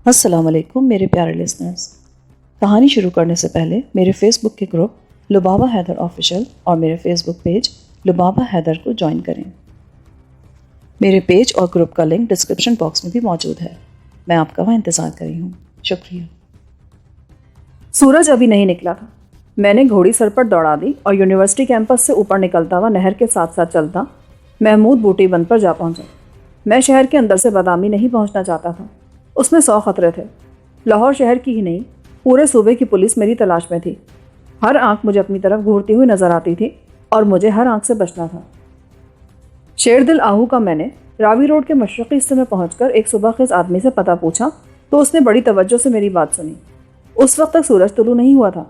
السلام علیکم میرے پیارے لسنرز. کہانی شروع کرنے سے پہلے میرے فیس بک کے گروپ لبابہ حیدر آفیشیل اور میرے فیس بک پیج لبابہ حیدر کو جوائن کریں. میرے پیج اور گروپ کا لنک ڈسکرپشن باکس میں بھی موجود ہے. میں آپ کا وہاں انتظار کر رہی ہوں. شکریہ. سورج ابھی نہیں نکلا تھا. میں نے گھوڑی سر پر دوڑا دی اور یونیورسٹی کیمپس سے اوپر نکلتا ہوا نہر کے ساتھ ساتھ چلتا محمود بوٹی بند پر جا پہنچا. میں شہر کے اندر سے بادامی نہیں پہنچنا چاہتا تھا. اس میں 100 خطرے تھے. لاہور شہر کی ہی نہیں پورے صوبے کی پولیس میری تلاش میں تھی. ہر آنکھ مجھے اپنی طرف گھورتی ہوئی نظر آتی تھی اور مجھے ہر آنکھ سے بچنا تھا. شیر دل آہو کا میں نے راوی روڈ کے مشرقی حصے میں پہنچ کر ایک صبح خیز آدمی سے پتہ پوچھا تو اس نے بڑی توجہ سے میری بات سنی. اس وقت تک سورج طلوع نہیں ہوا تھا.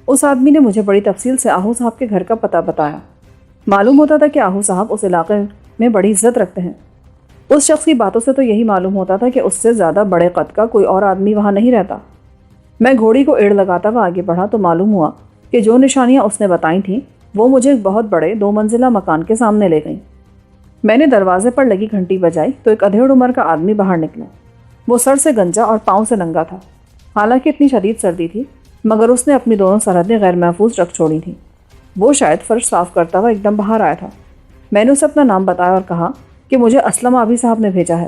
اس آدمی نے مجھے بڑی تفصیل سے آہو صاحب کے گھر کا پتہ بتایا. معلوم ہوتا تھا کہ آہو صاحب اس علاقے میں بڑی عزت رکھتے ہیں. اس شخص کی باتوں سے تو یہی معلوم ہوتا تھا کہ اس سے زیادہ بڑے قد کا کوئی اور آدمی وہاں نہیں رہتا. میں گھوڑی کو ایڑ لگاتا ہوا آگے بڑھا تو معلوم ہوا کہ جو نشانیاں اس نے بتائی تھیں وہ مجھے ایک بہت بڑے 2 منزلہ مکان کے سامنے لے گئیں. میں نے دروازے پر لگی گھنٹی بجائی تو ایک ادھیڑ عمر کا آدمی باہر نکلا. وہ سر سے گنجا اور پاؤں سے ننگا تھا. حالانکہ اتنی شدید سردی تھی مگر اس نے اپنی دونوں سرحدیں غیر محفوظ رکھ چھوڑی تھیں. وہ شاید فرش صاف کرتا ہوا ایک دم باہر آیا تھا. میں نے اسے اپنا نام بتایا اور کہا کہ مجھے اسلم آبی صاحب نے بھیجا ہے.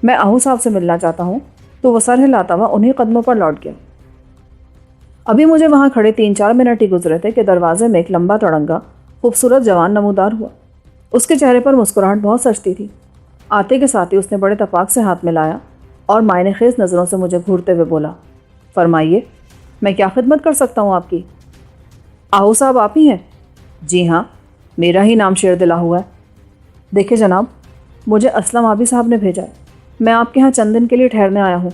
میں آہو صاحب سے ملنا چاہتا ہوں. تو وہ سر ہلاتا ہوا انہی قدموں پر لوٹ گیا. ابھی مجھے وہاں کھڑے 3-4 منٹ ہی گزرے تھے کہ دروازے میں ایک لمبا تڑنگا خوبصورت جوان نمودار ہوا. اس کے چہرے پر مسکراہٹ بہت سجتی تھی. آتے کے ساتھ ہی اس نے بڑے تفاق سے ہاتھ ملایا اور معنی خیز نظروں سے مجھے گھورتے ہوئے بولا, فرمائیے میں کیا خدمت کر سکتا ہوں آپ کی؟ آہو صاحب آپ ہی ہیں؟ جی ہاں, میرا ہی نام شیر دل آہو ہے. دیکھیں جناب, مجھے اسلم آبی صاحب نے بھیجا ہے. میں آپ کے ہاں چند دن کے لیے ٹھہرنے آیا ہوں.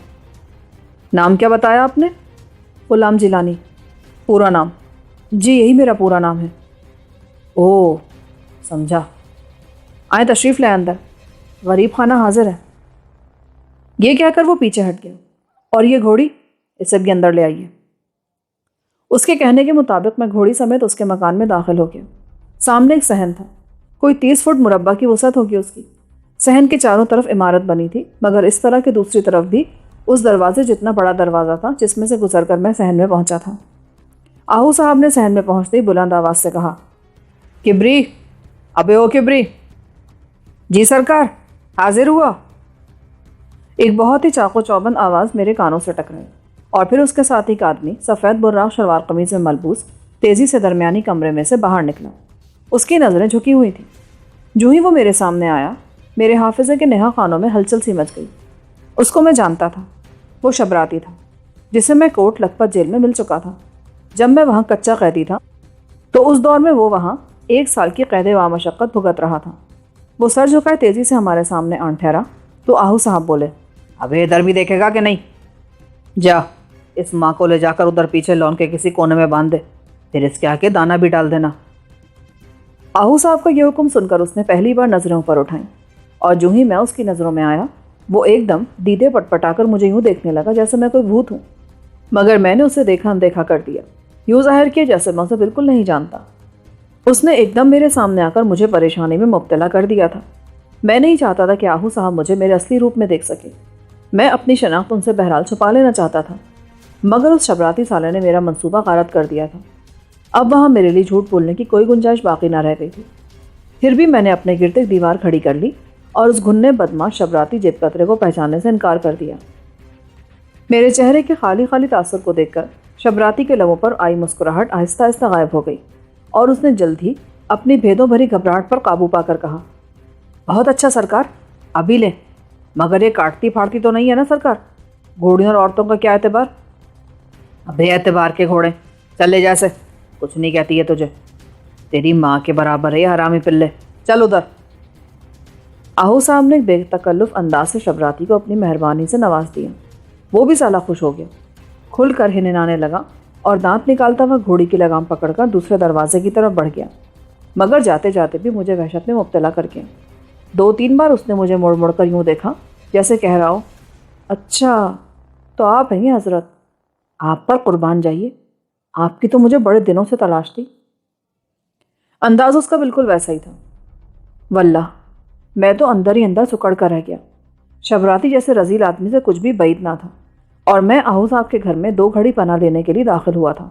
نام کیا بتایا آپ نے؟ غلام جیلانی. پورا نام؟ جی یہی میرا پورا نام ہے. اوہ سمجھا. آئیں تشریف لیں اندر, غریب خانہ حاضر ہے. یہ کہہ کر وہ پیچھے ہٹ گیا. اور یہ گھوڑی, اسے بھی اندر لے آئیے. اس کے کہنے کے مطابق میں گھوڑی سمیت اس کے مکان میں داخل ہو گیا. سامنے ایک صحن تھا. کوئی 30 فٹ مربع کی وسعت ہوگی اس کی. صحن کے چاروں طرف عمارت بنی تھی مگر اس طرح کہ دوسری طرف بھی اس دروازے جتنا بڑا دروازہ تھا جس میں سے گزر کر میں صحن میں پہنچا تھا. آہو صاحب نے صحن میں پہنچتے ہی بلند آواز سے کہا, کبری, ابے او کبری. جی سرکار, حاضر ہوا. ایک بہت ہی چاق و چوبند آواز میرے کانوں سے ٹکرائی اور پھر اس کے ساتھ ایک آدمی سفید براق شلوار قمیض میں ملبوس تیزی سے درمیانی کمرے میں سے باہر نکلا. اس کی نظریں جھکی ہوئی تھیں. جو ہی وہ میرے سامنے آیا میرے حافظے کے نہا خانوں میں ہلچل سی مچ گئی. اس کو میں جانتا تھا. وہ شبراتی تھا جسے میں کوٹ لکھپت جیل میں مل چکا تھا. جب میں وہاں کچا قیدی تھا تو اس دور میں وہ وہاں 1 سال کی قید و مشقت بھگت رہا تھا. وہ سر جھکائے تیزی سے ہمارے سامنے آن ٹھہرا تو آہو صاحب بولے, ابے ادھر بھی دیکھے گا کہ نہیں؟ جا اس ماں کو لے جا کر ادھر پیچھے لون کے کسی کونے میں باندھ دے, پھر اس کے آگے دانہ بھی ڈال دینا. آہو صاحب کا یہ حکم سن کر اس نے پہلی بار نظریں اوپر اٹھائیں اور جو ہی میں اس کی نظروں میں آیا وہ ایک دم دیدے پٹ پٹا کر مجھے یوں دیکھنے لگا جیسے میں کوئی بھوت ہوں. مگر میں نے اسے دیکھا اندیکھا کر دیا, یوں ظاہر کیا جیسے میں اسے بالکل نہیں جانتا. اس نے ایک دم میرے سامنے آ کر مجھے پریشانی میں مبتلا کر دیا تھا. میں نہیں چاہتا تھا کہ آہو صاحب مجھے میرے اصلی روپ میں دیکھ سکے. میں اپنی شناخت ان سے بہرحال چھپا لینا چاہتا تھا مگر اس شبراتی سالے نے میرا منصوبہ غارت کر دیا تھا. اب وہاں میرے لیے جھوٹ بولنے کی کوئی گنجائش باقی نہ رہ گئی تھی. پھر بھی میں نے اپنے گرد ایک دیوار کھڑی کر لی اور اس گھننے بدماش شبراتی جیب کترے کو پہچاننے سے انکار کر دیا. میرے چہرے کے خالی خالی تاثر کو دیکھ کر شبراتی کے لبوں پر آئی مسکراہٹ آہستہ آہستہ غائب ہو گئی اور اس نے جلد ہی اپنی بھیدوں بھری گھبراہٹ پر قابو پا کر کہا, بہت اچھا سرکار, ابھی لیں. مگر یہ کاٹتی پھاڑتی تو نہیں ہے نا سرکار؟ گھوڑیوں اور عورتوں کا کیا اعتبار؟ ابے اعتبار کے گھوڑے, چلے جیسے, کچھ نہیں کہتی ہے تجھے. تیری ماں کے برابر ہے یہ حرامی پلے, چل ادھر. آہو صاحب نے بے تکلف انداز سے شبراتی کو اپنی مہربانی سے نواز دیا. وہ بھی سالہ خوش ہو گیا, کھل کر ہنہنانے لگا اور دانت نکالتا ہوا گھوڑی کی لگام پکڑ کر دوسرے دروازے کی طرف بڑھ گیا. مگر جاتے جاتے بھی مجھے وحشت میں مبتلا کر گیا. 2-3 بار اس نے مجھے مڑ مڑ کر یوں دیکھا جیسے کہہ رہا ہو, اچھا تو آپ ہیں حضرت, آپ پر قربان جائیے, آپ کی تو مجھے بڑے دنوں سے تلاش تھی. انداز اس کا بالکل ویسا ہی تھا. واللہ میں تو اندر ہی اندر سکڑ کر رہ گیا. شبراتی جیسے رذیل آدمی سے کچھ بھی بعید نہ تھا. اور میں آہو صاحب کے گھر میں 2 گھڑی پناہ لینے کے لیے داخل ہوا تھا۔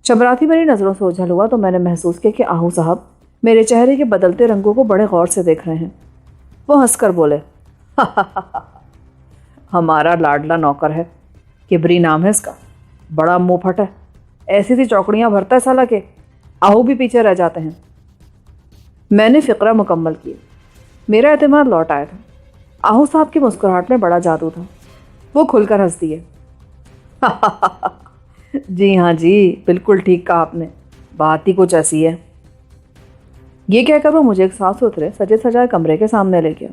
شبراتی میری نظروں سے اوجھل ہوا تو میں نے محسوس کیا کہ آہو صاحب میرے چہرے کے بدلتے رنگوں کو بڑے غور سے دیکھ رہے ہیں۔ وہ ہنس کر بولے، ہمارا لاڈلا نوکر ہے، کبری نام ہے اس کا، بڑا منہ پھٹ ہے، ایسی سی چوکڑیاں بھرتا ہے سالا کہ آہو بھی پیچھے رہ جاتے ہیں۔ میں نے فقرہ مکمل کیا، میرا اعتماد لوٹ آیا تھا۔ آہو صاحب کی مسکراہٹ میں بڑا جادو تھا۔ وہ کھل کر ہنس دیے، جی ہاں جی، بالکل ٹھیک کہا آپ نے، بات ہی کچھ ایسی ہے۔ یہ کہہ کر وہ مجھے ایک صاف ستھرے سجے سجائے کمرے کے سامنے لے گیا،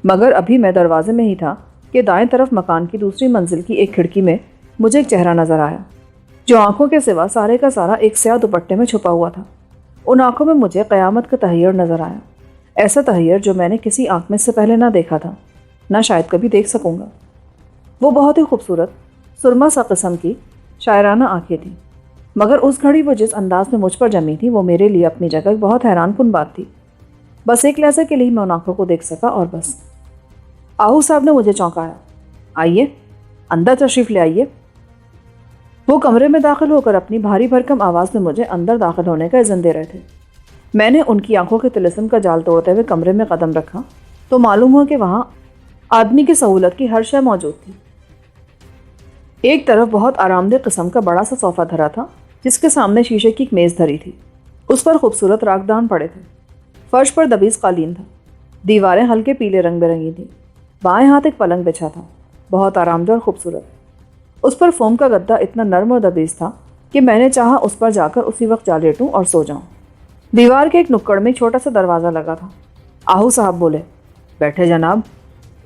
مگر ابھی میں دروازے میں ہی تھا کہ دائیں طرف مکان کی دوسری منزل کی ایک کھڑکی میں مجھے ایک چہرہ نظر آیا، جو آنکھوں کے سوا سارے کا سارا ایک سیاہ دوپٹے میں چھپا ہوا تھا۔ ان آنکھوں میں مجھے قیامت کا تحیر نظر آیا، ایسا تحیر جو میں نے کسی آنکھ میں سے پہلے نہ دیکھا تھا، نہ شاید کبھی دیکھ سکوں گا۔ وہ بہت ہی خوبصورت سرما سا قسم کی شاعرانہ آنکھیں تھیں، مگر اس گھڑی وہ جس انداز میں مجھ پر جمی تھی وہ میرے لیے اپنی جگہ ایک بہت حیران کن بات تھی۔ بس ایک لحظے کے لیے میں ان آنکھوں کو دیکھ سکا اور بس۔ آہو صاحب نے مجھے چونکایا، آئیے اندر تشریف لے آئیے۔ وہ کمرے میں داخل ہو کر اپنی بھاری بھرکم آواز میں مجھے اندر داخل ہونے کا اذن دے رہے تھے۔ میں نے ان کی آنکھوں کے طلسم کا جال توڑتے ہوئے کمرے میں قدم رکھا تو معلوم ہوا کہ وہاں آدمی کی سہولت کی ہر شے موجود تھی۔ ایک طرف بہت آرام دہ قسم کا بڑا سا صوفہ دھرا تھا، جس کے سامنے شیشے کی ایک میز دھری تھی، اس پر خوبصورت راکدان پڑے تھے، فرش پر دبیز قالین تھا، دیواریں ہلکے پیلے رنگ برنگی تھیں، بائیں ہاتھ ایک پلنگ بچھا تھا، بہت آرام دہ اور خوبصورت۔ اس پر فوم کا گدا اتنا نرم اور دبیز تھا کہ میں نے چاہا اس پر جا کر اسی وقت جا لیٹوں اور سو جاؤں۔ دیوار کے ایک نکڑ میں ایک چھوٹا سا دروازہ لگا تھا۔ آہو صاحب بولے، بیٹھے جناب،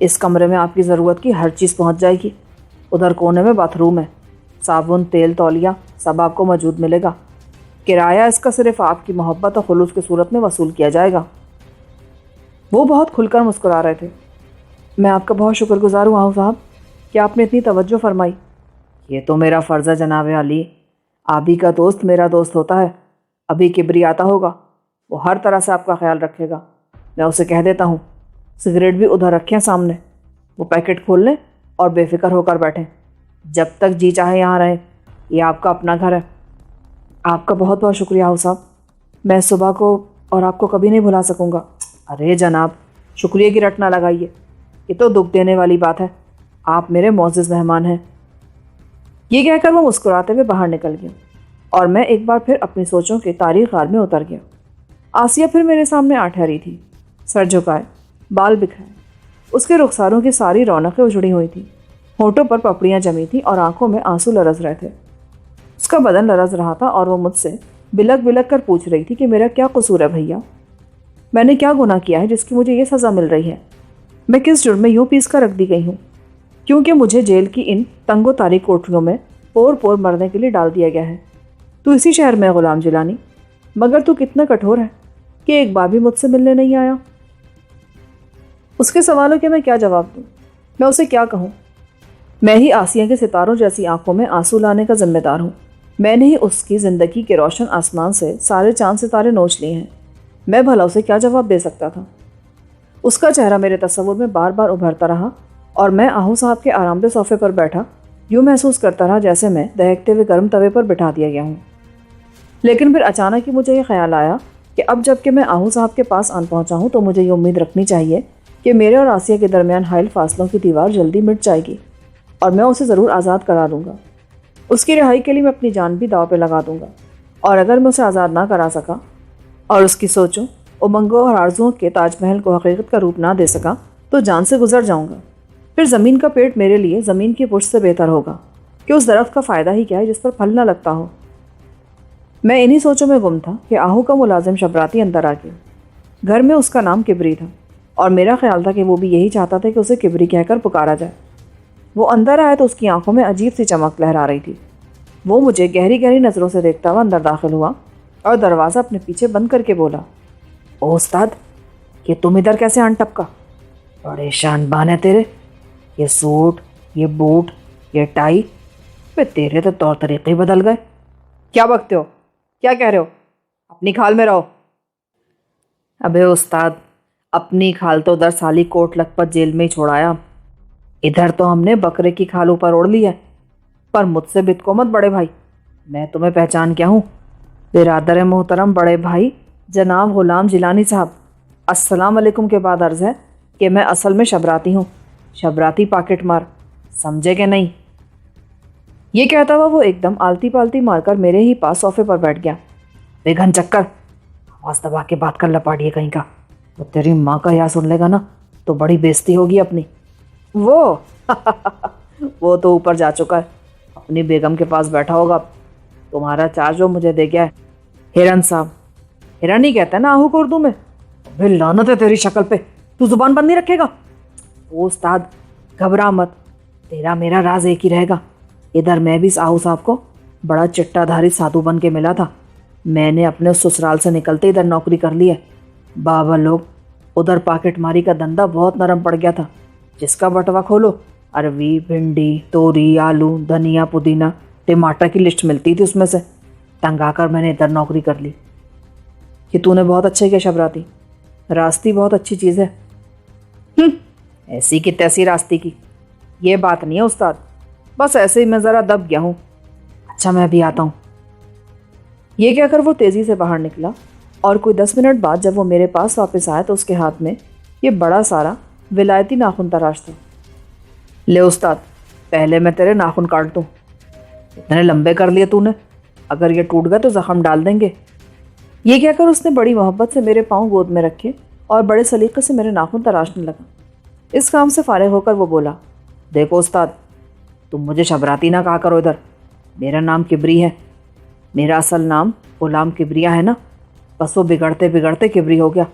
اس کمرے میں آپ کی ضرورت کی ہر چیز پہنچ جائے گی۔ ادھر کونے میں باتھ روم ہے، صابن، تیل، تولیہ سب آپ کو موجود ملے گا۔ کرایہ اس کا صرف آپ کی محبت اور خلوص کی صورت میں وصول کیا جائے گا۔ وہ بہت کھل کر مسکرا رہے تھے۔ میں آپ کا بہت شکر گزار ہوں آہو صاحب کہ آپ نے اتنی توجہ فرمائی۔ یہ تو میرا فرض ہے جناب عالی، آپ ہی کا دوست میرا دوست ہوتا ہے۔ ابھی کبری آتا ہوگا، وہ ہر طرح سے آپ کا خیال رکھے گا۔ میں اسے کہہ دیتا ہوں سگریٹ بھی ادھر رکھیں سامنے، وہ پیکٹ کھول لیں اور بے فکر ہو کر بیٹھیں، جب تک جی چاہے یہاں رہیں، یہ آپ کا اپنا گھر ہے۔ آپ کا بہت بہت شکریہ آہو صاحب، میں صبح کو اور آپ کو کبھی نہیں بھلا سکوں گا۔ ارے جناب، شکریہ کی رٹ نہ لگائیے، یہ تو دکھ دینے والی بات ہے، آپ میرے معزز مہمان ہیں۔ یہ کہہ کر وہ مسکراتے ہوئے باہر نکل گیا اور میں ایک بار پھر اپنی سوچوں کے تاریخ غار میں اتر گیا۔ آسیہ پھر میرے سامنے آ ٹھہری تھی، سر جھکائے، بال بکھرائے، اس کے رخساروں کی ساری رونقیں اجڑی ہوئی تھیں، ہونٹوں پر پپڑیاں جمی تھیں اور آنکھوں میں آنسو لرز رہے تھے۔ اس کا بدن لرز رہا تھا اور وہ مجھ سے بلک بلک کر پوچھ رہی تھی کہ میرا کیا قصور ہے بھیا، میں نے کیا گناہ کیا ہے جس کی مجھے یہ سزا مل رہی ہے؟ میں کس جرم میں یوں پیس کر رکھ دی گئی ہوں؟ کیونکہ مجھے جیل کی ان تنگ و تاریک کوٹریوں میں پور پور مرنے کے لیے ڈال دیا گیا ہے۔ تو اسی شہر میں غلام جیلانی، مگر تو کتنا کٹھور ہے کہ ایک بار بھی مجھ سے ملنے نہیں آیا۔ اس کے سوالوں کے میں کیا جواب دوں؟ میں اسے کیا کہوں؟ میں ہی آسیہ کے ستاروں جیسی آنکھوں میں آنسو لانے کا ذمہ دار ہوں۔ میں نے ہی اس کی زندگی کے روشن آسمان سے سارے چاند ستارے نوچ لیے ہیں۔ میں بھلا اسے کیا جواب دے سکتا تھا؟ اس کا چہرہ میرے تصور میں بار بار ابھرتا رہا اور میں آہو صاحب کے آرام دہ صوفے پر بیٹھا یوں محسوس کرتا رہا جیسے میں دہکتے ہوئے گرم توے پر بٹھا دیا گیا ہوں۔ لیکن پھر اچانک ہی مجھے یہ خیال آیا کہ اب جب کہ میں آہو صاحب کے پاس آن پہنچا ہوں تو مجھے یہ امید رکھنی چاہیے کہ میرے اور آسیہ کے درمیان حائل فاصلوں کی دیوار جلدی مٹ جائے گی اور میں اسے ضرور آزاد کرا دوں گا۔ اس کی رہائی کے لیے میں اپنی جان بھی داؤ پہ لگا دوں گا، اور اگر میں اسے آزاد نہ کرا سکا اور اس کی سوچوں، امنگوں اور آرزوؤں کے تاج محل کو حقیقت کا روپ نہ دے سکا تو جان سے گزر جاؤں گا۔ پھر زمین کا پیٹ میرے لیے زمین کی پشت سے بہتر ہوگا کہ اس درخت کا فائدہ ہی کیا ہے جس پر پھل نہ لگتا ہو۔ میں انہی سوچوں میں گم تھا کہ آہو کا ملازم شبراتی اندر آ گیا۔ گھر میں اس کا نام کبری تھا اور میرا خیال تھا کہ وہ بھی یہی چاہتا تھا کہ اسے کبری کہہ کر پکارا جائے۔ وہ اندر آیا تو اس کی آنکھوں میں عجیب سی چمک لہرا رہی تھی۔ وہ مجھے گہری گہری نظروں سے دیکھتا ہوا اندر داخل ہوا اور دروازہ اپنے پیچھے بند کر کے بولا، او استاد، یہ تم ادھر کیسے آن ٹپکا؟ بڑے شان بان ہے تیرے، یہ سوٹ، یہ بوٹ، یہ ٹائی، پہ تیرے تو طور طریقے بدل گئے۔ کیا بکتے ہو؟ کیا کہہ رہے ہو؟ اپنی کھال میں رہو۔ ابے استاد، اپنی کھال تو ادھر سالی کوٹ لکھپت جیل میں ہی چھوڑایا۔ ادھر تو ہم نے بکرے کی کھال اوپر اوڑھ لی ہے، پر مجھ سے بتکو مت بڑے بھائی، میں تمہیں پہچان کیا ہوں؟ برادر محترم بڑے بھائی جناب غلام جیلانی صاحب، السلام علیکم کے بعد عرض ہے کہ میں اصل میں شبراتی ہوں، شبراتی پاکٹ مار، سمجھے کہ نہیں؟ یہ کہتا ہوا وہ ایک دم آلتی پالتی مار کر میرے ہی پاس صوفے پر بیٹھ گیا۔ بے گھن چکر، آواز دبا کے بات کر لپاڑیے کہیں کا، وہ تیری ماں کا یا سن لے گا نا تو بڑی بےزتی ہوگی اپنی۔ وہ وہ تو اوپر جا چکا ہے، اپنی بیگم کے پاس بیٹھا ہوگا، تمہارا چارج وہ مجھے دے گیا ہے۔ ہرن صاحب، ہرن ہی کہتے ہیں نا آہو کو اردو میں؟ بے لعنت ہے تیری شکل پہ، تو زبان بند نہیں رکھے گا؟ او استاد گھبرا مت، تیرا میرا راز ایک ہی رہے گا۔ ادھر میں بھی آہو صاحب کو بڑا چٹا دھاری سادھو بن کے ملا تھا، میں نے اپنے سسرال سے نکلتے ادھر نوکری کر لی ہے۔ بابا لوگ ادھر پاکٹ ماری کا دھندا بہت نرم پڑ گیا تھا، جس کا بٹوا کھولو اروی، بھنڈی، توری، آلو، دھنیا، پودینہ، ٹماٹر کی لسٹ ملتی تھی اس میں سے، تنگ آ کر میں نے ادھر نوکری کر لی۔ کہ تو نے بہت اچھے کیا شبراتی، راستی بہت اچھی چیز ہے۔ ایسی کی تیسی راستی کی، یہ بات نہیں ہے استاد، بس ایسے ہی میں ذرا دب گیا ہوں۔ اچھا میں بھی آتا ہوں۔ یہ کہہ کر وہ تیزی سے باہر نکلا، اور کوئی 10 منٹ بعد جب وہ میرے پاس واپس آیا تو اس کے ہاتھ میں یہ بڑا سارا ولایتی ناخن تراش تھا۔ لے استاد، پہلے میں تیرے ناخن کاٹ دوں۔ اتنے لمبے کر لیے تو نے، اگر یہ ٹوٹ گئے تو زخم ڈال دیں گے۔ یہ کہہ کر اس نے بڑی محبت سے میرے پاؤں گود میں رکھے اور بڑے سلیقے سے میرے ناخن تراشنے لگا۔ اس کام سے فارغ ہو کر وہ بولا، دیکھو استاد، تم مجھے شبراتی نہ کہا کرو ادھر، میرا نام کبری ہے، میرا اصل نام غلام کبریا ہے نا، بس وہ بگڑتے بگڑتے کبری ہو گیا،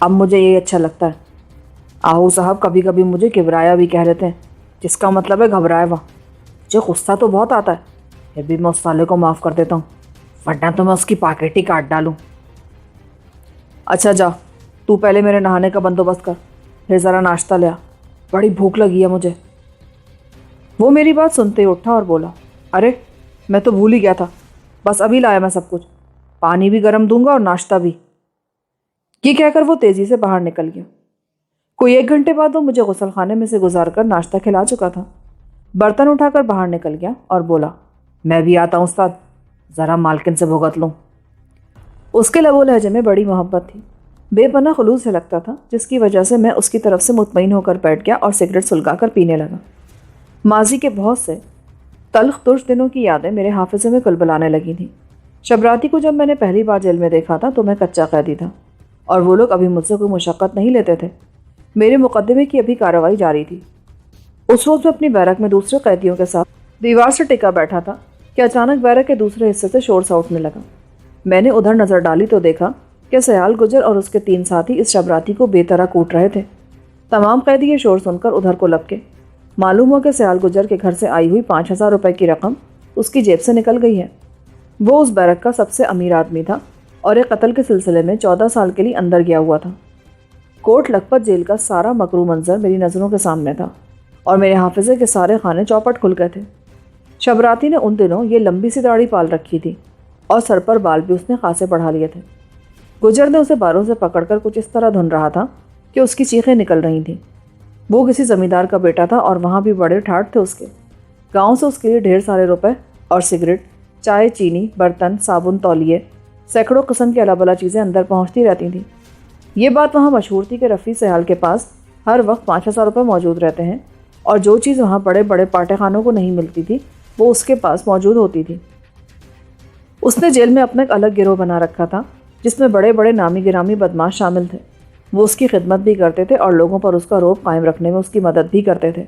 اب مجھے یہی اچھا لگتا ہے۔ آہو صاحب کبھی کبھی مجھے کبرایا بھی کہہ لیتے ہیں، جس کا مطلب ہے گھبرایا ہوا۔ مجھے غصہ تو بہت آتا ہے، پھر بھی میں اس سالے کو معاف کر دیتا ہوں، ورنہ تو میں اس کی پاکٹ ہی کاٹ ڈالوں۔ اچھا جا، تو پہلے میرے نہانے کا بندوبست کر، پھر ذرا ناشتہ لیا، بڑی بھوک لگی ہے مجھے۔ وہ میری بات سنتے ہی اٹھا اور بولا، ارے میں تو بھول ہی گیا تھا، بس ابھی لایا میں سب کچھ، پانی بھی گرم دوں گا اور ناشتہ بھی۔ یہ کہہ کر وہ تیزی سے باہر نکل گیا۔ کوئی 1 گھنٹے بعد وہ مجھے غسل خانے میں سے گزار کر ناشتہ کھلا چکا تھا، برتن اٹھا کر باہر نکل گیا اور بولا، میں بھی آتا ہوں استاد، ذرا مالکن سے بھگت لوں۔ اس کے لب و لہجے میں بڑی محبت تھی، بے پناہ خلوص سے لگتا تھا، جس کی وجہ سے میں اس کی طرف سے مطمئن ہو کر بیٹھ گیا اور سگریٹ سلگا کر پینے لگا۔ ماضی کے بہت سے تلخ ترش دنوں کی یادیں میرے حافظے میں کلبلانے لگی تھیں۔ شبراتی کو جب میں نے پہلی بار جیل میں دیکھا تھا تو میں کچا قیدی تھا، اور وہ لوگ ابھی مجھ سے کوئی مشقت نہیں لیتے تھے، میرے مقدمے کی ابھی کارروائی جاری تھی۔ اس روز میں اپنی بیرک میں دوسرے قیدیوں کے ساتھ دیوار سے ٹکا بیٹھا تھا کہ اچانک بیرک کے دوسرے حصے سے شور سا اٹھنے لگا۔ میں نے ادھر نظر ڈالی تو دیکھا کہ سیال گجر اور اس کے 3 ساتھی اس شبراتی کو بے طرح کوٹ رہے تھے۔ تمام قیدی یہ شور سن کر ادھر کو لپکے۔ معلوم ہو کہ سیال گجر کے گھر سے آئی ہوئی 5,000 روپے کی رقم اس کی جیب سے نکل گئی ہے۔ وہ اس بیرک کا سب سے امیر آدمی تھا اور ایک قتل کے سلسلے میں 14 سال کے لیے اندر گیا ہوا تھا۔ کوٹ لکھپت جیل کا سارا مکروہ منظر میری نظروں کے سامنے تھا، اور میرے حافظے کے سارے خانے چوپٹ کھل گئے تھے۔ شبراتی نے ان دنوں یہ لمبی سی داڑھی پال رکھی تھی، اور سر پر بال بھی اس نے خاصے بڑھا لیے تھے۔ گجر نے اسے باروں سے پکڑ کر کچھ اس طرح دھن رہا تھا کہ اس کی چیخیں نکل رہی تھیں۔ وہ کسی زمیندار کا بیٹا تھا اور وہاں بھی بڑے ٹھاٹ تھے اس کے۔ گاؤں سے اس کے لیے ڈھیر سارے روپے اور سگریٹ، چائے، چینی، برتن، صابن، تولیے، سینکڑوں قسم کی الگ الگ چیزیں اندر پہنچتی رہتی تھیں۔ یہ بات وہاں مشہور تھی کہ رفیع سیال کے پاس ہر وقت 5,000 روپے موجود رہتے ہیں، اور جو چیز وہاں بڑے بڑے پاٹے خانوں کو نہیں ملتی تھی وہ اس کے پاس موجود ہوتی تھی۔ اس نے جیل میں اپنا ایک الگ گروہ بنا رکھا تھا جس میں بڑے بڑے نامی گرامی بدماش شامل تھے۔ وہ اس کی خدمت بھی کرتے تھے اور لوگوں پر اس کا رعب قائم رکھنے میں اس کی مدد بھی کرتے تھے۔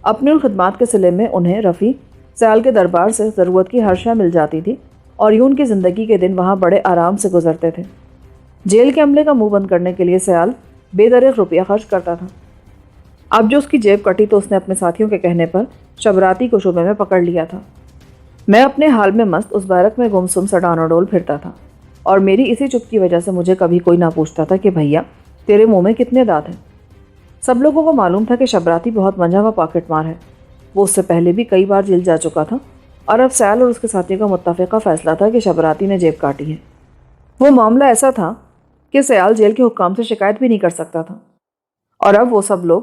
اپنی ان خدمات کے صلے میں انہیں رفیع سیال کے دربار سے ضرورت کی ہر شے مل جاتی تھی، اور یوں ان کی زندگی کے دن وہاں بڑے آرام سے گزرتے تھے۔ جیل کے عملے کا منہ بند کرنے کے لیے سیال بے دریغ روپیہ خرچ کرتا تھا۔ اب جو اس کی جیب کٹی تو اس نے اپنے ساتھیوں کے کہنے پر شبراتی کو شعبے میں پکڑ لیا تھا۔ میں اپنے حال میں مست اس بیرک میں گمسم سا ڈانو ڈول پھرتا تھا، اور میری اسی چپ کی وجہ سے مجھے کبھی کوئی نہ پوچھتا تھا کہ بھیا تیرے منہ میں کتنے دانت ہیں۔ سب لوگوں کو معلوم تھا کہ شبراتی بہت منجھا ہوا پاکٹ مار ہے۔ وہ اس سے پہلے بھی کئی بار جیل جا چکا تھا، اور اب سیال اور اس کے ساتھیوں کا متفقہ فیصلہ تھا کہ شبراتی نے جیب کاٹی ہے۔ وہ معاملہ ایسا تھا کہ سیال جیل کے حکام سے شکایت بھی نہیں کر سکتا تھا، اور اب وہ سب لوگ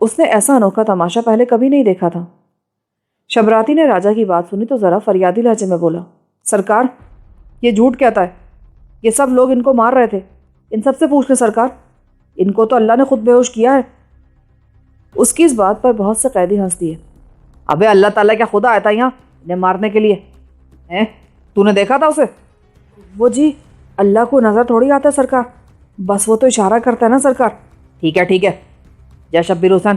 اس نے ایسا انوکھا تماشا پہلے کبھی نہیں دیکھا تھا۔ شبراتی نے راجا کی بات سنی تو ذرا فریادی لہجے میں بولا، سرکار یہ جھوٹ کہتا ہے، یہ سب لوگ ان کو مار رہے تھے، ان سب سے پوچھ لیں سرکار، ان کو تو اللہ نے خود بے ہوش کیا ہے۔ اس کی اس بات پر بہت سے قیدی ہنس دیے۔ ابے اللہ تعالیٰ کیا خدا آیا تھا یہاں انہیں مارنے کے لیے؟ تو نے دیکھا تھا اسے؟ وہ جی اللہ کو نظر تھوڑی آتا ہے سرکار، بس وہ تو اشارہ کرتا ہے نا سرکار۔ ٹھیک ہے، جا شبیر حسین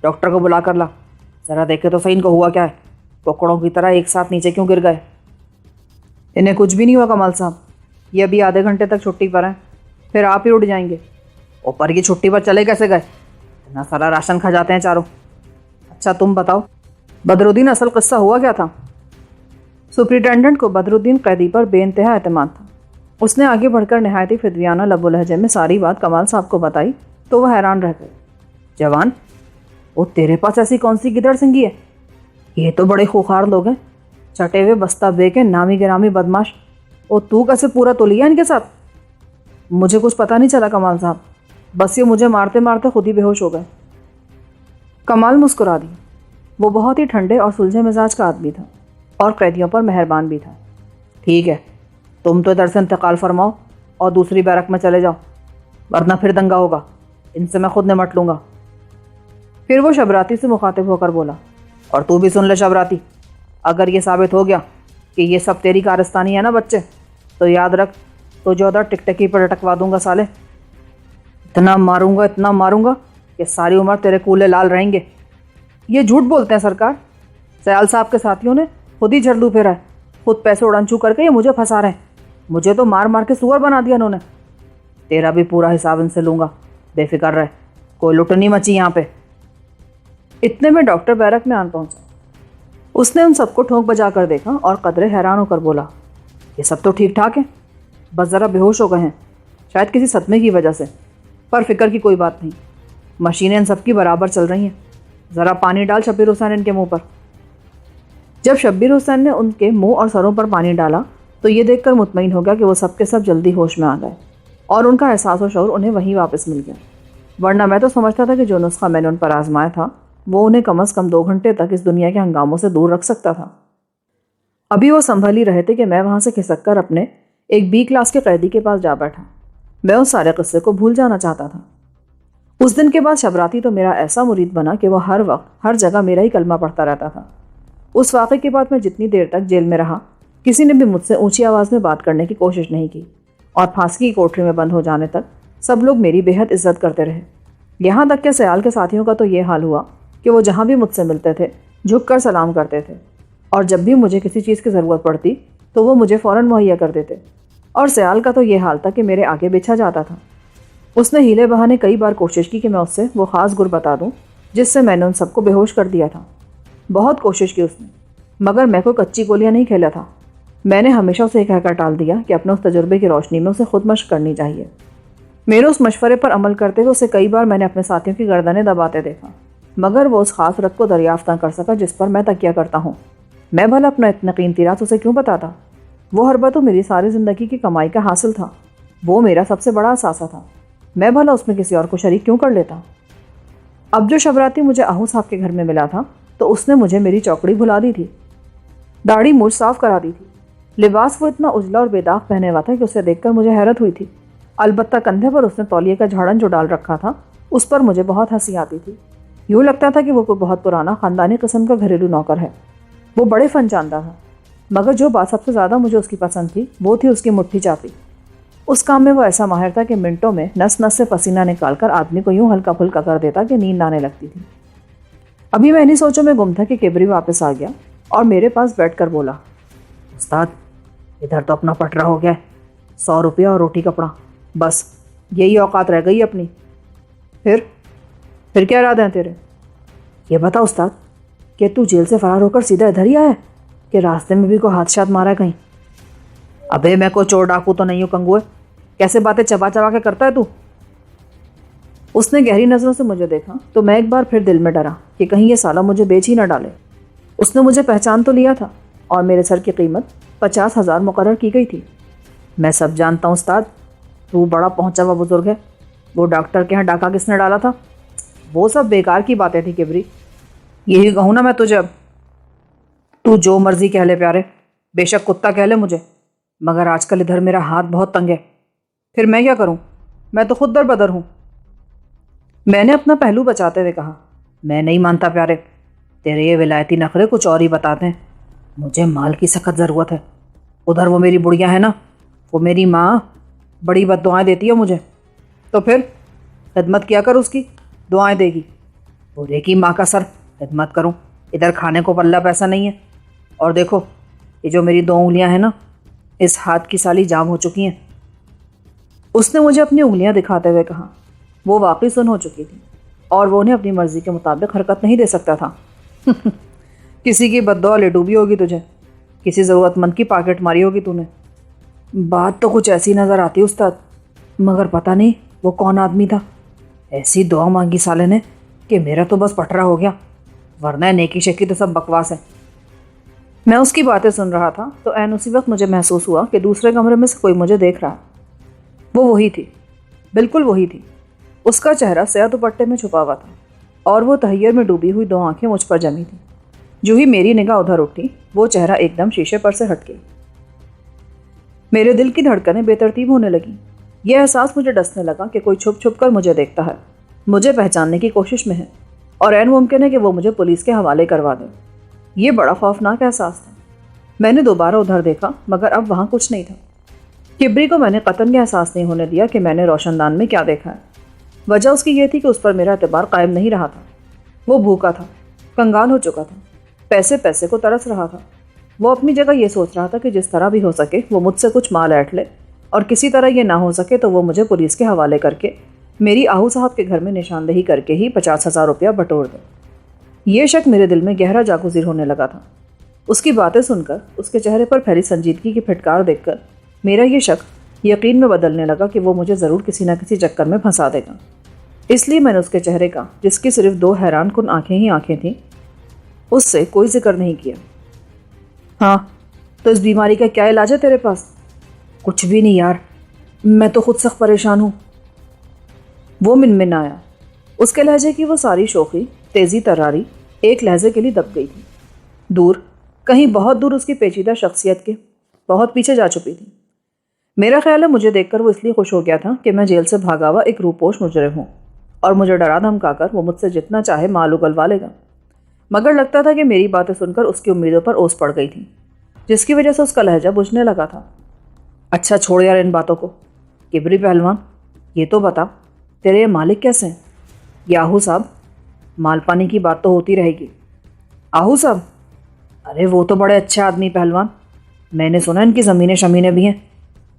ڈاکٹر کو بلا کر لا، ذرا دیکھے تو صحیح ان کو ہوا کیا ہے، ٹکڑوں کی طرح ایک ساتھ نیچے کیوں گر گئے؟ انہیں کچھ بھی نہیں ہوا کمال صاحب، یہ ابھی آدھے گھنٹے تک چھٹی پر ہیں، پھر آپ ہی اٹھ جائیں گے۔ اوپر کی چھٹی پر چلے کیسے گئے؟ اتنا سارا راشن کھا جاتے ہیں چاروں۔ اچھا تم بتاؤ بدرالدین اصل قصہ ہوا کیا تھا؟ سپرنٹینڈنٹ کو بدرالدین قیدی پر بے انتہا اعتماد تھا۔ اس نے آگے بڑھ کر نہایت ہی فدویانہ لب و لہجے میں ساری بات کمال صاحب کو بتائی تو وہ حیران رہ گئے۔ جوان، وہ تیرے پاس ایسی کون سی گدڑ سنگھی ہے؟ یہ تو بڑے خوخار لوگ ہیں، چٹے ہوئے بستہ بے کے نامی گرامی بدماش، اور تو کیسے پورا تو لیا ان کے ساتھ؟ مجھے کچھ پتہ نہیں چلا کمال صاحب، بس یہ مجھے مارتے مارتے خود ہی بے ہوش ہو گئے۔ کمال مسکرا دی۔ وہ بہت ہی ٹھنڈے اور سلجھے مزاج کا آدمی تھا اور قیدیوں پر مہربان بھی تھا۔ ٹھیک ہے، تم تو ادھر سے انتقال فرماؤ اور دوسری بیرک میں چلے جاؤ، ورنہ پھر دنگا ہوگا، ان سے میں خود نمٹ لوں گا۔ پھر وہ شبراتی سے مخاطب ہو کر بولا، اور تو بھی سن لے شبراتی، اگر یہ ثابت ہو گیا کہ یہ سب تیری کارستانی ہے نا بچے، تو یاد رکھ تو جو ادھر ٹکٹکی پر لٹکوا دوں گا سالے، اتنا ماروں گا کہ ساری عمر تیرے کولے لال رہیں گے۔ یہ جھوٹ بولتے ہیں سرکار، سیال صاحب کے ساتھیوں نے خود ہی جھڑلو پھیرا ہے، خود پیسے اڑنچو کر کے یہ مجھے پھنسا رہے ہیں، مجھے تو مار مار کے سور بنا دیا انہوں نے۔ تیرا بھی پورا حساب ان سے لوں گا، بے فکر رہ، کوئی لٹ نہیں مچی یہاں پہ۔ اتنے میں ڈاکٹر بیرک میں آن پہنچا۔ اس نے ان سب کو ٹھونک بجا کر دیکھا اور قدرے حیران ہو کر بولا، یہ سب تو ٹھیک ٹھاک ہے، بس ذرا بے ہوش ہو گئے ہیں، شاید کسی صدمے کی وجہ سے، پر فکر کی کوئی بات نہیں، مشینیں ان سب کی برابر چل رہی ہیں، ذرا پانی ڈال شبیر حسین ان کے منہ پر۔ جب شبیر حسین نے ان کے منہ اور سروں پر پانی ڈالا تو یہ دیکھ کر مطمئن ہو گیا کہ وہ سب کے سب جلدی ہوش میں آ گئے اور ان کا احساس و شعور انہیں وہیں واپس مل گیا، ورنہ میں تو سمجھتا تھا کہ جو نسخہ میں نے ان پر آزمایا تھا وہ انہیں کم از کم 2 گھنٹے تک اس دنیا کے ہنگاموں سے دور رکھ سکتا تھا۔ ابھی وہ سنبھل ہی رہے تھے کہ میں وہاں سے کھسک کر اپنے ایک B کلاس کے قیدی کے پاس جا بیٹھا۔ میں اس سارے قصے کو بھول جانا چاہتا تھا۔ اس دن کے بعد شبراتی تو میرا ایسا مرید بنا کہ وہ ہر وقت ہر جگہ میرا ہی کلمہ پڑھتا رہتا تھا۔ اس واقعے کے بعد میں جتنی دیر تک جیل میں رہا کسی نے بھی مجھ سے اونچی آواز میں بات کرنے کی کوشش نہیں کی، اور پھانسی کی کوٹری میں بند ہو جانے تک سب لوگ میری بے حد عزت کرتے رہے۔ یہاں تک کہ سیال کے ساتھیوں کا تو یہ حال ہوا کہ وہ جہاں بھی مجھ سے ملتے تھے جھک کر سلام کرتے تھے، اور جب بھی مجھے کسی چیز کی ضرورت پڑتی تو وہ مجھے فوراً مہیا کر دیتے، اور سیال کا تو یہ حال تھا کہ میرے آگے بچھا جاتا تھا۔ اس نے ہیلے بہانے کئی بار کوشش کی کہ میں اس سے وہ خاص گر بتا دوں جس سے میں نے ان سب کو بے ہوش کر دیا تھا۔ بہت کوشش کی اس نے، مگر میں کوئی کچی گولیاں نہیں کھیلا تھا۔ میں نے ہمیشہ اسے کہہ کر ٹال دیا کہ اپنے اس تجربے کی روشنی میں اسے خود مشق کرنی چاہیے۔ میرے اس مشورے پر عمل کرتے ہوئے اسے کئی بار میں نے اپنے ساتھیوں کی گردنیں دباتے دیکھا، مگر وہ اس خاص رت کو دریافت نہ کر سکا جس پر میں تکیہ کرتا ہوں۔ میں بھلا اپنا اتنا قیمتی راز اسے کیوں بتاتا؟ وہ حربہ تو میری ساری زندگی کی کمائی کا حاصل تھا، وہ میرا سب سے بڑا اثاثہ تھا، میں بھلا اس میں کسی اور کو شریک کیوں کر لیتا؟ اب جو شبراتی مجھے آہو صاحب کے گھر میں ملا تھا تو اس نے مجھے میری چوکڑی بھلا دی تھی، داڑھی مجھ صاف کرا دی تھی، لباس وہ اتنا اجلا اور بے داغ پہنے ہوا تھا کہ اسے دیکھ کر مجھے حیرت ہوئی تھی۔ البتہ کندھے پر اس نے تولیے کا جھاڑن جو ڈال رکھا تھا اس پر مجھے بہت ہنسی آتی تھی، یوں لگتا تھا کہ وہ کوئی بہت پرانا خاندانی قسم کا گھریلو نوکر ہے۔ وہ بڑے فن جانتا تھا، مگر جو بات سب سے زیادہ مجھے اس کی پسند تھی وہ تھی اس کی مٹھی چاپی۔ اس کام میں وہ ایسا ماہر تھا کہ منٹوں میں نس نس سے پسینہ نکال کر آدمی کو یوں ہلکا پھلکا کر دیتا کہ نیند آنے لگتی تھی۔ ابھی میں انہیں سوچوں میں گم تھا کہ کبری واپس آ گیا اور میرے پاس بیٹھ کر بولا، استاد ادھر تو اپنا پٹرا ہو گیا ہے، 100 روپیہ اور روٹی کپڑا، بس یہی اوقات رہ گئی اپنی۔ پھر کیا ارادے ہیں تیرے؟ یہ بتا استاد کہ تو جیل سے فرار ہو کر سیدھا ادھر ہی آیا ہے کہ راستے میں بھی کوئی حادثات مارا ہے کہیں؟ ابے میں کوئی چور ڈاکو تو نہیں ہوں کنگوئے، کیسے باتیں چبا چبا کے کرتا ہے تو؟ اس نے گہری نظروں سے مجھے دیکھا تو میں ایک بار پھر دل میں ڈرا کہ کہیں یہ سالہ مجھے بیچ ہی نہ ڈالے۔ اس نے مجھے پہچان تو لیا تھا اور میرے سر کی قیمت 50,000 مقرر کی گئی تھی۔ میں سب جانتا ہوں استاد، تو بڑا پہنچا ہوا بزرگ ہے، وہ ڈاکٹر کے ہاں ڈاکہ کس نے ڈالا تھا؟ وہ سب بیکار کی باتیں تھی کبری. یہی کہوں نا میں تجھے اب. تو جو مرضی کہہ لے پیارے، بے شک کتا کہہ لے مجھے، مگر آج کل ادھر میرا ہاتھ بہت تنگ ہے. پھر میں کیا کروں؟ میں تو خود در بدر ہوں. میں نے اپنا پہلو بچاتے ہوئے کہا، میں نہیں مانتا پیارے، تیرے یہ ولایتی نخرے کچھ اور ہی بتاتے ہیں. مجھے مال کی سخت ضرورت ہے. ادھر وہ میری بڑھیا ہے نا، وہ میری ماں بڑی بد دعائیں دیتی ہے مجھے. تو پھر خدمت کیا کر اس کی، دعائیں دے گی. برے کی ماں کا سر، خدمت کروں؟ ادھر کھانے کو پلہ پیسہ نہیں ہے. اور دیکھو یہ جو میری 2 انگلیاں ہیں نا، اس ہاتھ کی سالی جام ہو چکی ہیں. اس نے مجھے اپنی انگلیاں دکھاتے ہوئے کہا. وہ واقعی سن ہو چکی تھی اور وہ انہیں اپنی مرضی کے مطابق حرکت نہیں دے سکتا تھا. کسی کی بد دعا لے ڈوبی ہوگی تجھے، کسی ضرورت مند کی پاکٹ ماری ہوگی تو نے. بات تو کچھ ایسی نظر آتی استاد، مگر پتہ نہیں وہ کون آدمی تھا. ایسی دعا مانگی سالے نے کہ میرا تو بس پٹرا ہو گیا، ورنہ نیکی شکی تو سب بکواس ہے. میں اس کی باتیں سن رہا تھا تو عین اسی وقت مجھے محسوس ہوا کہ دوسرے کمرے میں سے کوئی مجھے دیکھ رہا ہے. وہ وہی تھی، بالکل وہی تھی. اس کا چہرہ سیاہ دوپٹے میں چھپا ہوا تھا اور وہ تحیر میں ڈوبی ہوئی 2 آنکھیں مجھ پر جمی تھیں. جو ہی میری نگاہ ادھر اٹھی، وہ چہرہ ایک دم شیشے پر سے ہٹ گیا. میرے دل کی دھڑکنیں بے ترتیب ہونے لگیں. یہ احساس مجھے ڈسنے لگا کہ کوئی چھپ چھپ کر مجھے دیکھتا ہے، مجھے پہچاننے کی کوشش میں ہے، اور عین ممکن ہے کہ وہ مجھے پولیس کے حوالے کروا دے. یہ بڑا خوفناک احساس تھا. میں نے دوبارہ ادھر دیکھا، مگر اب وہاں کچھ نہیں تھا. کبری کو میں نے قطعاً یہ احساس نہیں ہونے دیا کہ میں نے روشن دان میں کیا دیکھا ہے. وجہ اس کی یہ تھی کہ اس پر میرا اعتبار قائم نہیں رہا تھا. وہ بھوکا تھا، کنگال ہو چکا تھا، پیسے کو ترس رہا تھا. وہ اپنی جگہ یہ سوچ رہا تھا کہ جس طرح بھی ہو سکے وہ مجھ سے کچھ مال ایٹھ لے، اور کسی طرح یہ نہ ہو سکے تو وہ مجھے پولیس کے حوالے کر کے میری آہو صاحب کے گھر میں نشاندہی کر کے ہی 50,000 روپیہ بٹور دے. یہ شک میرے دل میں گہرا جاگزیر ہونے لگا تھا. اس کی باتیں سن کر، اس کے چہرے پر پھیلی سنجیدگی کی پھٹکار دیکھ کر میرا یہ شک یقین میں بدلنے لگا کہ وہ مجھے ضرور کسی نہ کسی چکر میں پھنسا دے گا. اس لیے میں نے اس کے چہرے کا، جس کی صرف 2 حیران کن آنکھیں ہی آنکھیں تھیں، اس سے کوئی ذکر نہیں کیا. ہاں تو اس بیماری کا کیا علاج ہے تیرے پاس؟ کچھ بھی نہیں یار، میں تو خود سخت پریشان ہوں. وہ من آیا. اس کے لہجے کی وہ ساری شوخی، تیزی تراری ایک لہجے کے لیے دب گئی تھی. دور، کہیں بہت دور اس کی پیچیدہ شخصیت کے بہت پیچھے جا چکی تھی. میرا خیال ہے مجھے دیکھ کر وہ اس لیے خوش ہو گیا تھا کہ میں جیل سے بھاگا ہوا ایک روپوش مجرم ہوں، اور مجھے ڈرا دھمکا کر وہ مجھ سے جتنا چاہے مال اگلوا لے گا. مگر لگتا تھا کہ میری باتیں سن کر اس کی امیدوں پر اوس پڑ گئی تھی، جس کی وجہ سے اس کا لہجہ بجھنے لگا تھا. اچھا چھوڑ یار ان باتوں کو. کبری پہلوان، یہ تو بتا تیرے یہ مالک کیسے ہیں؟ یہ آہو صاحب. مال پانی کی بات تو ہوتی رہے گی. آہو صاحب؟ ارے وہ تو بڑے اچھے آدمی پہلوان. میں نے سنا ان کی زمینیں شمینیں بھی ہیں،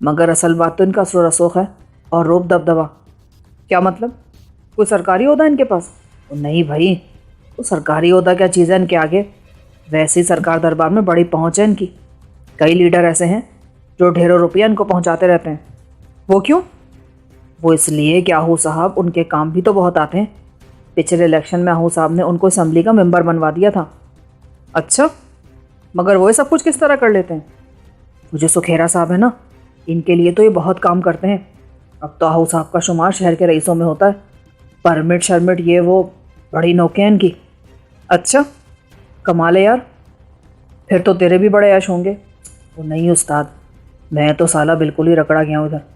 مگر اصل بات تو ان کا اثر و رسوخ ہے اور روب دبدبا. کیا مطلب؟ کوئی سرکاری عہدہ ان کے پاس؟ نہیں بھائی، وہ سرکاری عہدہ کیا چیز ہے ان کے آگے. ویسے ہی سرکار دربار میں بڑی پہنچ ہے ان کی. کئی لیڈر ایسے ہیں جو ڈھیروں روپیہ ان کو پہنچاتے رہتے ہیں. وہ کیوں؟ وہ اس لیے کہ آہو صاحب ان کے کام بھی تو بہت آتے ہیں. پچھلے الیکشن میں آہو صاحب نے ان کو اسمبلی کا ممبر بنوا دیا تھا. اچھا، مگر وہ سب کچھ کس طرح کر لیتے ہیں؟ مجھے سکھیرا صاحب ہے نا، ان کے لیے تو یہ بہت کام کرتے ہیں. اب تو آہو صاحب کا شمار شہر کے رئیسوں میں ہوتا ہے. پرمٹ شرمٹ یہ وہ بڑی نوکیں ہیں ان کی. اچھا، کمال ہے یار. پھر تو تیرے بھی بڑے عیش ہوں گے. وہ نہیں استاد، میں تو سالہ بالکل ہی رکڑا گیا ہوں ادھر.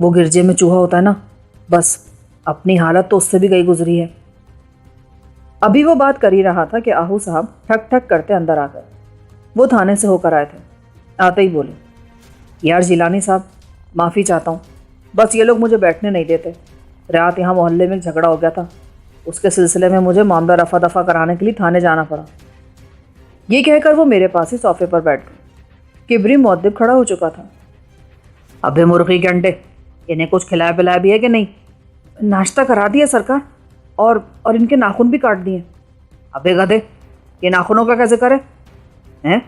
وہ گرجے میں چوہا ہوتا ہے نا، بس اپنی حالت تو اس سے بھی گئی گزری ہے. ابھی وہ بات کر ہی رہا تھا کہ آہو صاحب ٹھک ٹھک کرتے اندر آ گئے. وہ تھانے سے ہو کر آئے تھے. آتے ہی بولے، یار جیلانی صاحب، معافی چاہتا ہوں، بس یہ لوگ مجھے بیٹھنے نہیں دیتے. رات یہاں محلے میں جھگڑا ہو گیا تھا، اس کے سلسلے میں مجھے معاملہ رفع دفع کرانے کے لیے تھانے جانا پڑا. یہ کہہ کر وہ میرے پاس ہی صوفے پر بیٹھ گئے. کبری مؤدب کھڑا ہو چکا تھا. ابے مرغی کے انڈے، انہیں کچھ کھلایا پلایا بھی ہے کہ نہیں؟ ناشتہ کرا دیا سرکار، اور ان کے ناخن بھی کاٹ دیے. ابے گدھے، یہ ناخنوں کا کیسے کرے ہیں؟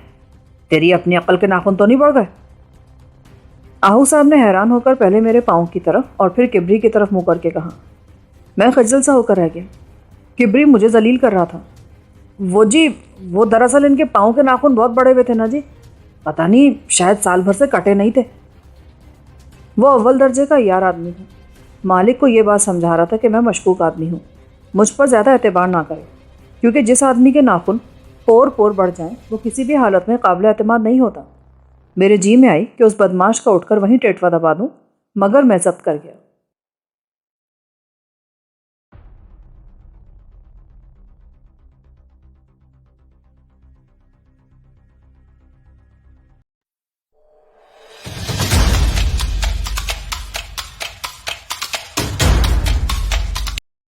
تیری اپنی عقل کے ناخن تو نہیں بڑھ گئے؟ آہو صاحب نے حیران ہو کر پہلے میرے پاؤں کی طرف اور پھر کبری کی طرف منہ کر کے کہا. میں خجل سا ہو کر رہ گیا. کبری مجھے ذلیل کر رہا تھا. وہ جی، وہ دراصل ان کے پاؤں کے ناخن بہت بڑے ہوئے تھے نا جی، پتہ نہیں شاید سال بھر سے کٹے نہیں تھے. وہ اول درجے کا یار آدمی تھا. مالک کو یہ بات سمجھا رہا تھا کہ میں مشکوک آدمی ہوں. مجھ پر زیادہ اعتبار نہ کرے، کیونکہ جس آدمی کے ناخن پور پور بڑھ جائیں وہ کسی بھی حالت میں قابل اعتماد نہیں ہوتا۔ میرے جی میں آئی کہ اس بدماش کا اٹھ کر وہیں ٹیٹوا دبا دوں، مگر میں ضبط کر گیا۔